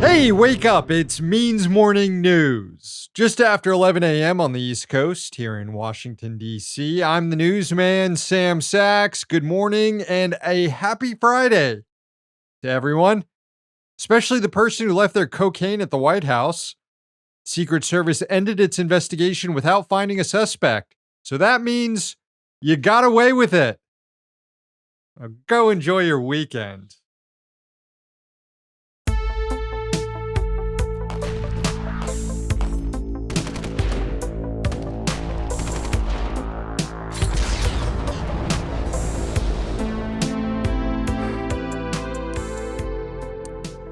Hey, wake up. It's Means Morning News. Just after 11 a.m. on the East Coast here in Washington, D.C., I'm the newsman, Sam Sachs. Good morning and a happy Friday to everyone, especially the person who left their cocaine at the White House. Secret Service ended its investigation without finding a suspect. So that means you got away with it. Now go enjoy your weekend.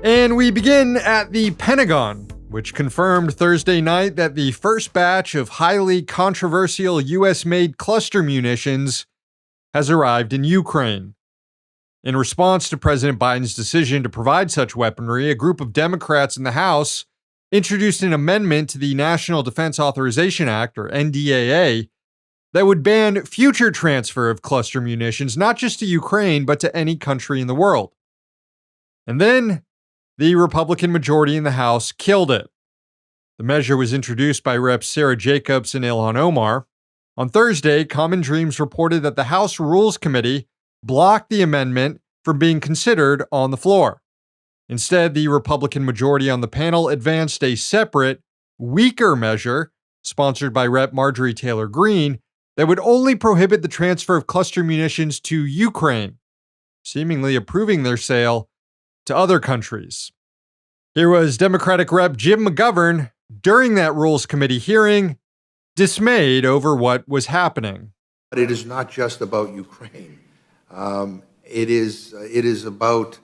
And we begin at the Pentagon, which confirmed Thursday night that the first batch of highly controversial U.S.-made cluster munitions has arrived in Ukraine. In response to President Biden's decision to provide such weaponry, a group of Democrats in the House introduced an amendment to the National Defense Authorization Act, or NDAA, that would ban future transfer of cluster munitions not just to Ukraine, but to any country in the world. And then the Republican majority in the House killed it. The measure was introduced by Reps Sarah Jacobs and Ilhan Omar. On Thursday, Common Dreams reported that the House Rules Committee blocked the amendment from being considered on the floor. Instead, the Republican majority on the panel advanced a separate, weaker measure, sponsored by Rep Marjorie Taylor Greene, that would only prohibit the transfer of cluster munitions to Ukraine, seemingly approving their sale to other countries. Here was Democratic Rep Jim McGovern during that Rules Committee hearing, dismayed over what was happening. But it is not just about Ukraine. It is about,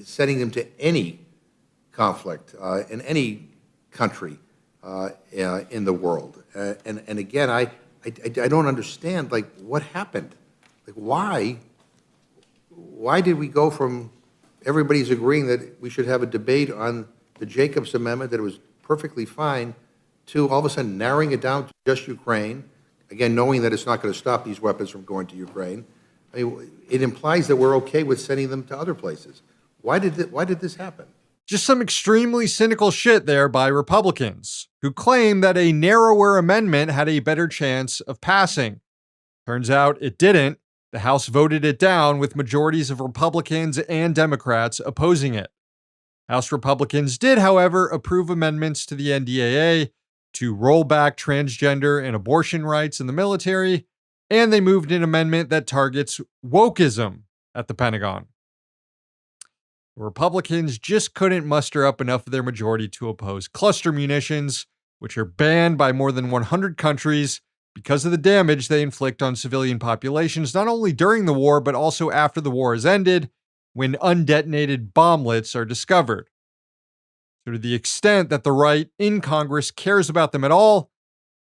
sending them to any conflict in any country in the world. And again, I don't understand, what happened? Why did we go from everybody's agreeing that we should have a debate on the Jacobs Amendment, that it was perfectly fine, to all of a sudden narrowing it down to just Ukraine, again, knowing that it's not going to stop these weapons from going to Ukraine? I mean, it implies that we're okay with sending them to other places. Why did this happen? Just some extremely cynical shit there by Republicans, who claim that a narrower amendment had a better chance of passing. Turns out it didn't. The House voted it down with majorities of Republicans and Democrats opposing it. House Republicans did, however, approve amendments to the NDAA to roll back transgender and abortion rights in the military, and they moved an amendment that targets wokeism at the Pentagon. The Republicans just couldn't muster up enough of their majority to oppose cluster munitions, which are banned by more than 100 countries, because of the damage they inflict on civilian populations, not only during the war, but also after the war has ended, when undetonated bomblets are discovered. So to the extent that the right in Congress cares about them at all,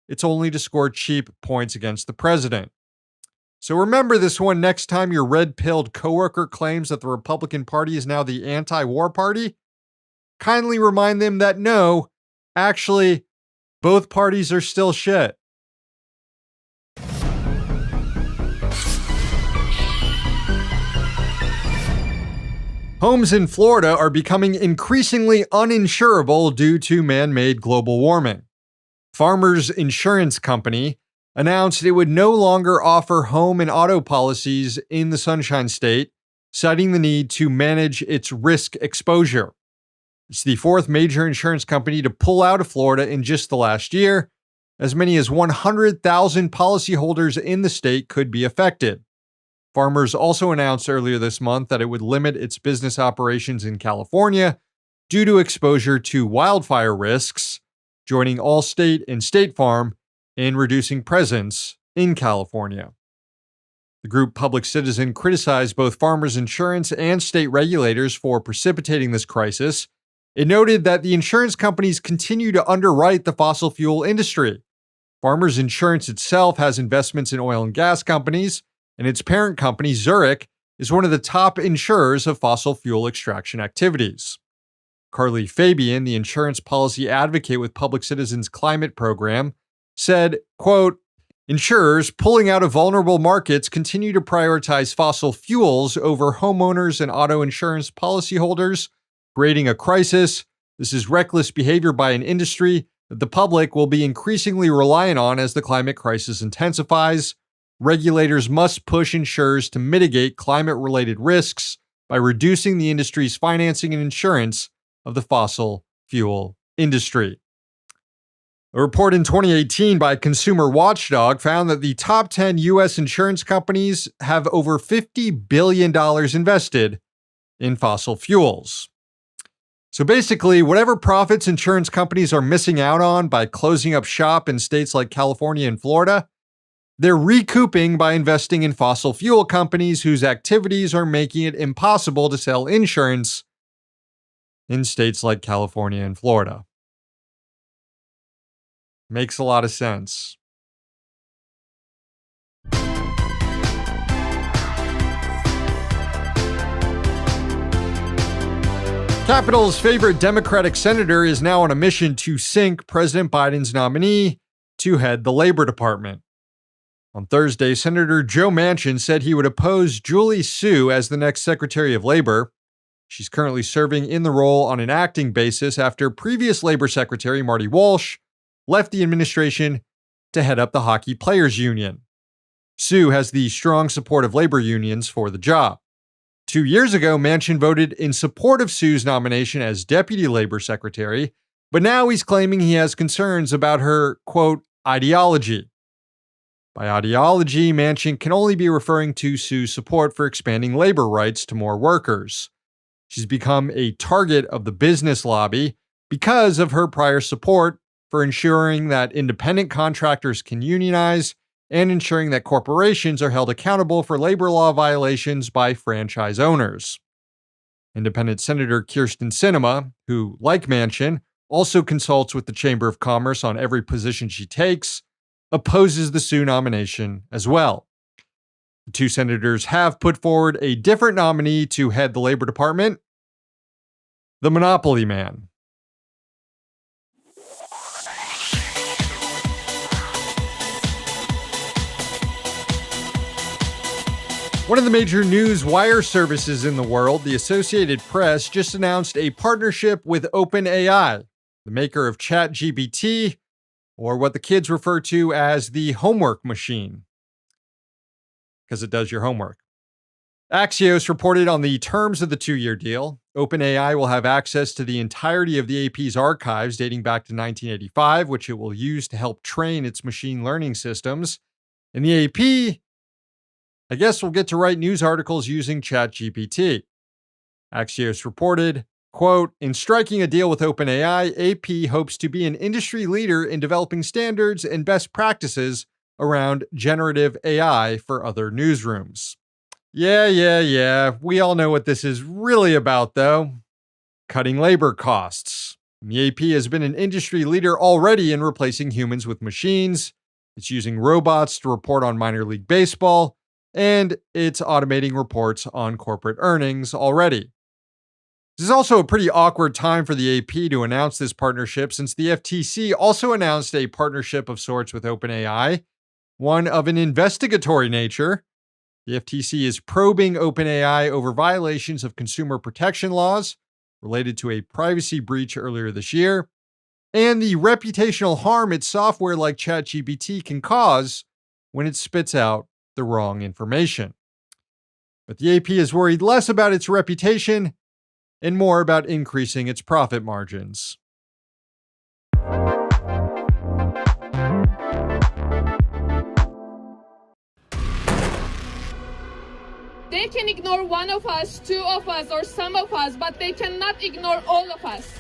it's only to score cheap points against the president. So remember this one next time your red-pilled coworker claims that the Republican Party is now the anti-war party. Kindly remind them that no, actually, both parties are still shit. Homes in Florida are becoming increasingly uninsurable due to man-made global warming. Farmers Insurance Company announced it would no longer offer home and auto policies in the Sunshine State, citing the need to manage its risk exposure. It's the fourth major insurance company to pull out of Florida in just the last year. As many as 100,000 policyholders in the state could be affected. Farmers also announced earlier this month that it would limit its business operations in California due to exposure to wildfire risks, joining Allstate and State Farm in reducing presence in California. The group Public Citizen criticized both Farmers Insurance and state regulators for precipitating this crisis. It noted that the insurance companies continue to underwrite the fossil fuel industry. Farmers Insurance itself has investments in oil and gas companies, and its parent company, Zurich, is one of the top insurers of fossil fuel extraction activities. Carly Fabian, the insurance policy advocate with Public Citizen's climate program, said, quote, Insurers pulling out of vulnerable markets continue to prioritize fossil fuels over homeowners and auto insurance policyholders, creating a crisis. This is reckless behavior by an industry that the public will be increasingly reliant on as the climate crisis intensifies. Regulators must push insurers to mitigate climate-related risks by reducing the industry's financing and insurance of the fossil fuel industry. A report in 2018 by Consumer Watchdog found that the top 10 U.S. insurance companies have over $50 billion invested in fossil fuels. So basically, whatever profits insurance companies are missing out on by closing up shop in states like California and Florida, they're recouping by investing in fossil fuel companies whose activities are making it impossible to sell insurance in states like California and Florida. Makes a lot of sense. Capitol's favorite Democratic senator is now on a mission to sink President Biden's nominee to head the Labor Department. On Thursday, Senator Joe Manchin said he would oppose Julie Su as the next Secretary of Labor. She's currently serving in the role on an acting basis after previous Labor Secretary Marty Walsh left the administration to head up the Hockey Players Union. Su has the strong support of labor unions for the job. 2 years ago, Manchin voted in support of Su's nomination as Deputy Labor Secretary, but now he's claiming he has concerns about her, quote, ideology. By ideology, Manchin can only be referring to Su's support for expanding labor rights to more workers. She's become a target of the business lobby because of her prior support for ensuring that independent contractors can unionize and ensuring that corporations are held accountable for labor law violations by franchise owners. Independent Senator Kyrsten Sinema, who, like Manchin, also consults with the Chamber of Commerce on every position she takes, opposes the Su nomination as well. The two senators have put forward a different nominee to head the Labor Department, the Monopoly Man. One of the major news wire services in the world, the Associated Press, just announced a partnership with OpenAI, the maker of ChatGPT, or what the kids refer to as the homework machine, because it does your homework. Axios reported on the terms of the 2-year deal. OpenAI will have access to the entirety of the AP's archives dating back to 1985, which it will use to help train its machine learning systems. And the AP, I guess, will get to write news articles using ChatGPT. Axios reported, quote, in striking a deal with OpenAI, AP hopes to be an industry leader in developing standards and best practices around generative AI for other newsrooms. Yeah. We all know what this is really about, though. Cutting labor costs. The AP has been an industry leader already in replacing humans with machines. It's using robots to report on minor league baseball, and it's automating reports on corporate earnings already. This is also a pretty awkward time for the AP to announce this partnership, since the FTC also announced a partnership of sorts with OpenAI, one of an investigatory nature. The FTC is probing OpenAI over violations of consumer protection laws related to a privacy breach earlier this year, and the reputational harm its software like ChatGPT can cause when it spits out the wrong information. But the AP is worried less about its reputation and more about increasing its profit margins. They can ignore one of us, two of us, or some of us, but they cannot ignore all of us.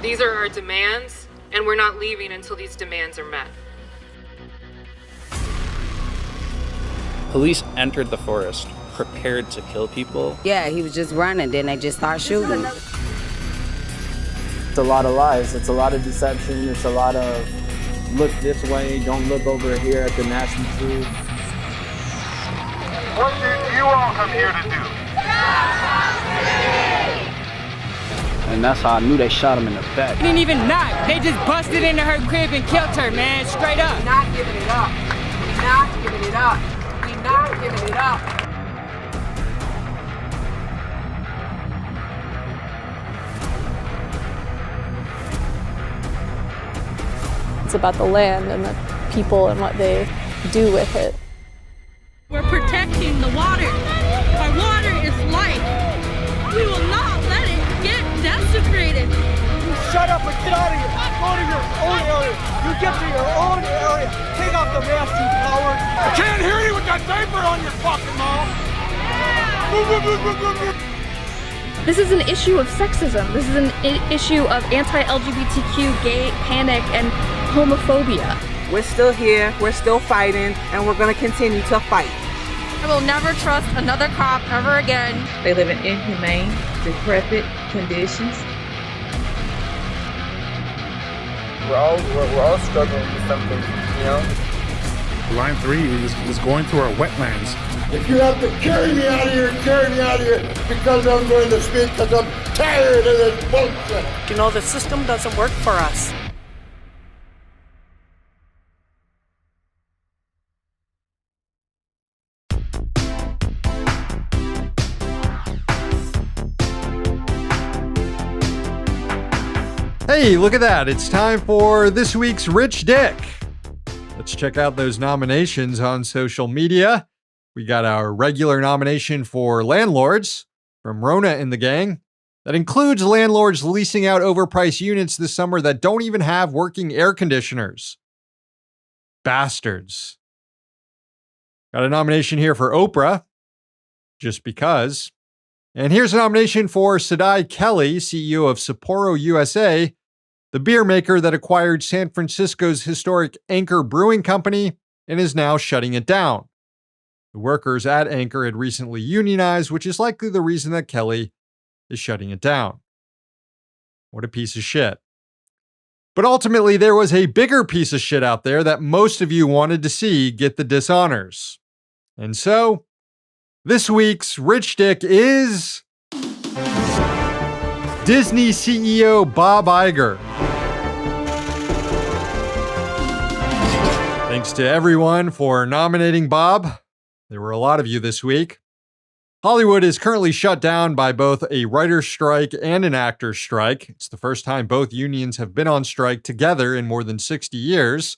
These are our demands, and we're not leaving until these demands are met. Police entered the forest prepared to kill people. Yeah, he was just running, then they just start shooting. It's a lot of lies, it's a lot of deception, it's a lot of look this way, don't look over here at the nasty truth. What did you all come here to do? And and that's how I knew they shot him in the back. They didn't even knock. They just busted into her crib and killed her, man, straight up. We're not giving it up. We're not giving it up. We're not giving it up. It's about the land and the people and what they do with it. We're protecting the water. Our water is life. We will not let it get desecrated. You shut up and get out of here. Go to your own area. You get to your own area. Take off the mask, you coward. I can't hear you with that diaper on your fucking mouth. This is an issue of sexism. This is an issue of anti-LGBTQ, gay panic, and homophobia. We're still here, we're still fighting, and we're going to continue to fight. I will never trust another cop ever again. They live in inhumane, decrepit conditions. We're all struggling with something, you know? Line 3 is going through our wetlands. If you have to carry me out of here, carry me out of here, because I'm going to speak, because I'm tired of this bullshit. You know, the system doesn't work for us. Hey, look at that. It's time for this week's Rich Dick. Let's check out those nominations on social media. We got our regular nomination for landlords from Rona and the gang. That includes landlords leasing out overpriced units this summer that don't even have working air conditioners. Bastards. Got a nomination here for Oprah, just because. And here's a nomination for Sadai Kelly, CEO of Sapporo USA, the beer maker that acquired San Francisco's historic Anchor Brewing Company and is now shutting it down. The workers at Anchor had recently unionized, which is likely the reason that Kelly is shutting it down. What a piece of shit. But ultimately, there was a bigger piece of shit out there that most of you wanted to see get the dishonors. And so, this week's Rich Dick is Disney CEO Bob Iger. Thanks to everyone for nominating Bob. There were a lot of you this week. Hollywood is currently shut down by both a writer's strike and an actor's strike. It's the first time both unions have been on strike together in more than 60 years.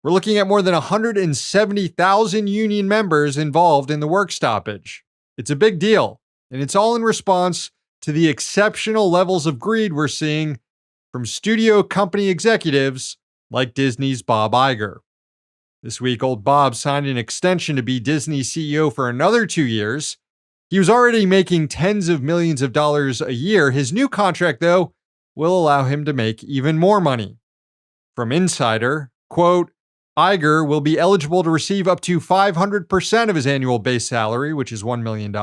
We're looking at more than 170,000 union members involved in the work stoppage. It's a big deal, and it's all in response to the exceptional levels of greed we're seeing from studio company executives like Disney's Bob Iger. This week, old Bob signed an extension to be Disney CEO for another 2 years. He was already making tens of millions of dollars a year. His new contract, though, will allow him to make even more money. From Insider, quote, Iger will be eligible to receive up to 500% of his annual base salary, which is $1 million,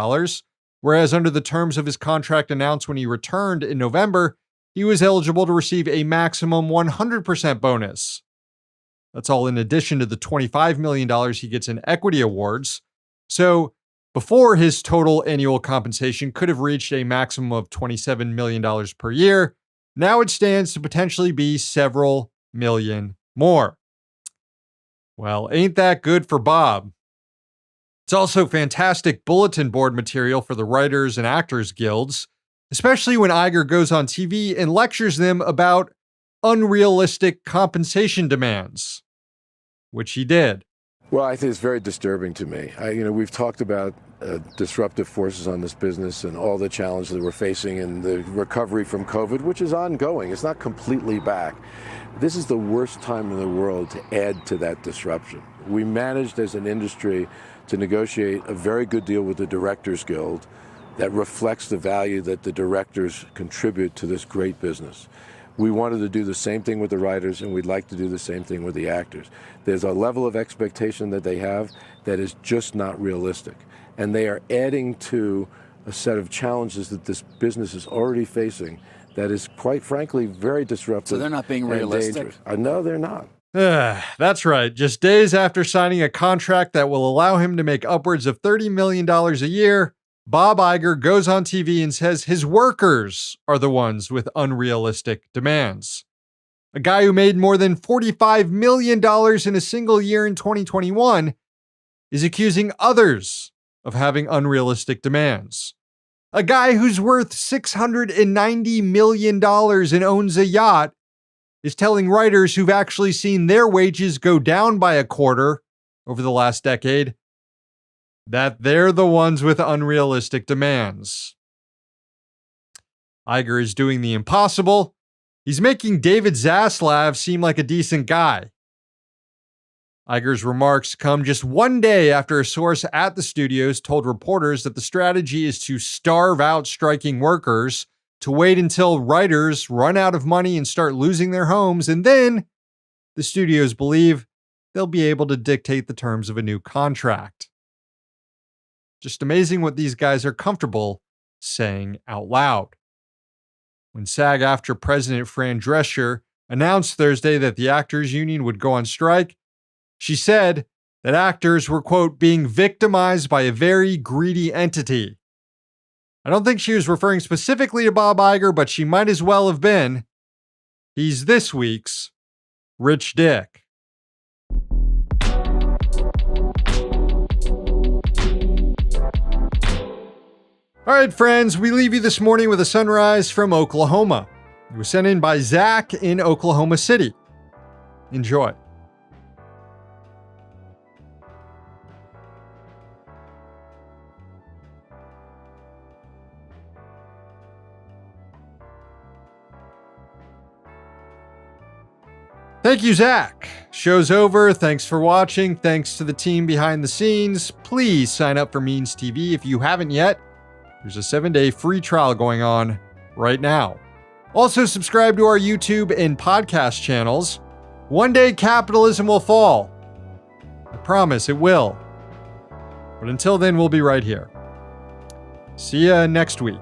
whereas under the terms of his contract announced when he returned in November, he was eligible to receive a maximum 100% bonus. That's all in addition to the $25 million he gets in equity awards. So before, his total annual compensation could have reached a maximum of $27 million per year. Now it stands to potentially be several million more. Well, ain't that good for Bob? It's also fantastic bulletin board material for the writers and actors guilds, especially when Iger goes on TV and lectures them about unrealistic compensation demands, which he did. Well, I think it's very disturbing to me. We've talked about disruptive forces on this business and all the challenges that we're facing and the recovery from COVID, which is ongoing. It's not completely back. This is the worst time in the world to add to that disruption. We managed as an industry to negotiate a very good deal with the Directors Guild that reflects the value that the directors contribute to this great business. We wanted to do the same thing with the writers, and we'd like to do the same thing with the actors. There's a level of expectation that they have that is just not realistic. And they are adding to a set of challenges that this business is already facing that is, quite frankly, very disruptive. So they're not being realistic? Dangerous. No, they're not. That's right. Just days after signing a contract that will allow him to make upwards of $30 million a year, Bob Iger goes on TV and says his workers are the ones with unrealistic demands. A guy who made more than $45 million in a single year in 2021 is accusing others of having unrealistic demands. A guy who's worth $690 million and owns a yacht is telling writers who've actually seen their wages go down by a quarter over the last decade that they're the ones with unrealistic demands. Iger is doing the impossible. He's making David Zaslav seem like a decent guy. Iger's remarks come just one day after a source at the studios told reporters that the strategy is to starve out striking workers, to wait until writers run out of money and start losing their homes, and then the studios believe they'll be able to dictate the terms of a new contract. Just amazing what these guys are comfortable saying out loud. When SAG-AFTRA President Fran Drescher announced Thursday that the actors union would go on strike, she said that actors were, quote, being victimized by a very greedy entity. I don't think she was referring specifically to Bob Iger, but she might as well have been. He's this week's Rich Dick. All right, friends, we leave you this morning with a sunrise from Oklahoma. It was sent in by Zach in Oklahoma City. Enjoy. Thank you, Zach. Show's over. Thanks for watching. Thanks to the team behind the scenes. Please sign up for Means TV if you haven't yet. There's a 7-day free trial going on right now. Also, subscribe to our YouTube and podcast channels. One day, capitalism will fall. I promise it will. But until then, we'll be right here. See ya next week.